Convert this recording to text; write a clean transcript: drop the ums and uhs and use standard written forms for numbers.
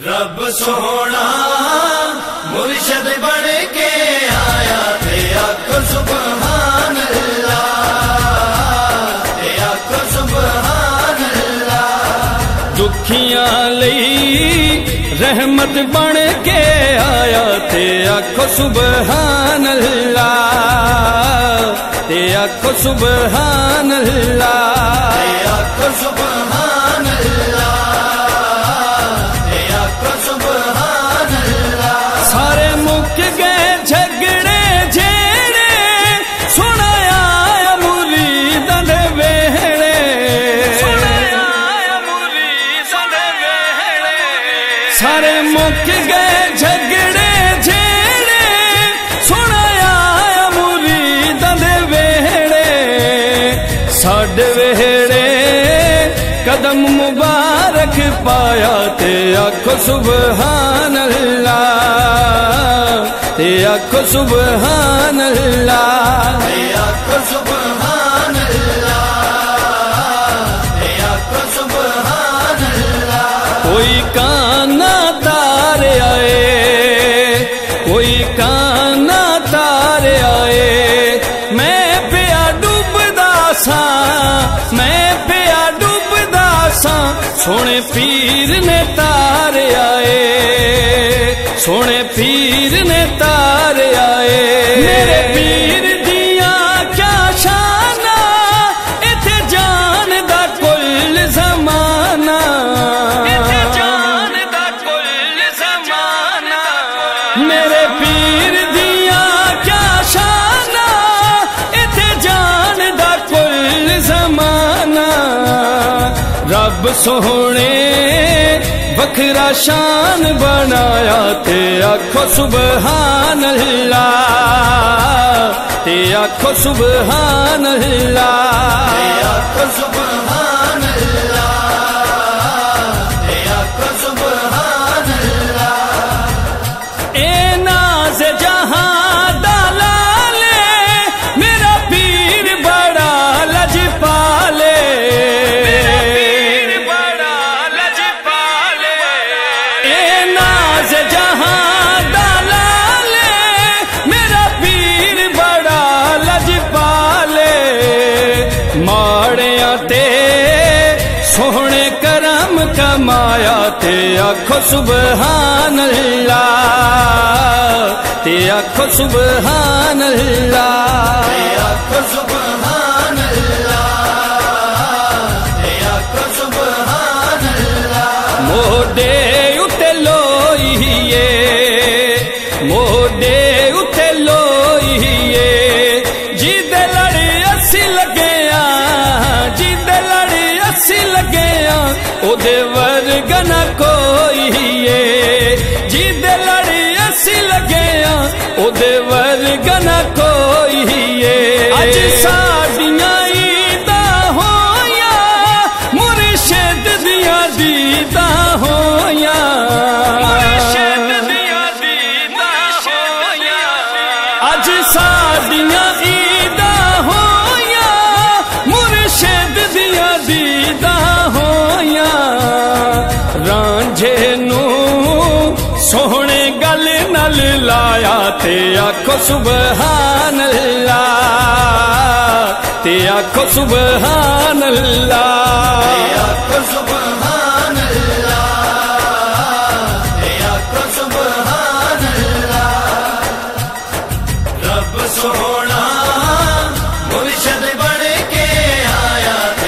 रब सोना मुर्शद बन के आया ते आखो सुभान अल्लाह, ते आखो सुभान अल्लाह। दुखियां लई रहमत बन के आया ते आखो सुभान अल्लाह, ते आखो सुभान अल्लाह, ते आखो सुभान अल्लाह, ते आखो सुभान अल्लाह। सारे मुक गए झगड़े जेड़े सुनाया मुरीदां दे वेहड़े, सुनाया मुरीदां दे वेहड़े। सारे मुक गए झगड़े जेड़े सुनाया मुरीदां दे वेहड़े। साडे वेहड़े कदम मुबारक पाया ते आखो सुभान अल्लाह, ते आखो सुभान अल्लाह, ते आखो सुभान अल्लाह, ते आखो सुभान अल्लाह। कोई काना तार आए, कोई काना तार आए। मैं पिया डूबदा सा, मैं पिया डूबदा सा। सोने पीर ने तार आए, सोने पीर ने तार आए। मेरे पीर दिया क्या शाना, इथे जान दा कुल जमाना, इथे जान दा कुल जमाना। मेरे पीर दिया क्या शाना, इथे जान दा कुल जमाना। रब सोहने वखरा शान बनाया ते आखो सुभान अल्लाह, ते आखो सुभान अल्लाह, ते आखो सुभान अल्लाह, ते आखो सुभान अल्लाह। ए नाज़ जहां दा लाले, मेरा पीर बड़ा लजपाले, मेरा पीर बड़ा लजपाले। ए नाज़ जहां दा लाले, मेरा पीर बड़ा लजपाले। माड़ियां ते सोहने करम कमाया ते आखो सुभान अल्लाह, ते आखो सुभान अल्लाह, ते आखो सुभान अल्लाह, ते आखो सुभान अल्लाह। मोडे उते लोईए, मोडे उते लोईए। जिदे लड़ी अस्सी लगिया, जिदे लड़ी अस्सी लगिया। ओदे वर्गा न कोई है, जिदे लड़ी अस्सी लगिया। ओदे वर्गा न कोई है। अज साडियां ईदां होया, मुर्शिद दियां दीदां होया, मुर्शिद दियां दीदां होया। अज साडियां ईदां होया, मुर्शिद दियां दीदां होया। रांझे नू सोहने गल नल लाया ते आखो सुभान अल्लाह, ते आखो सुभान अल्लाह, ते आखो सुभान अल्लाह, ते आखो सुभान अल्लाह। रब सोना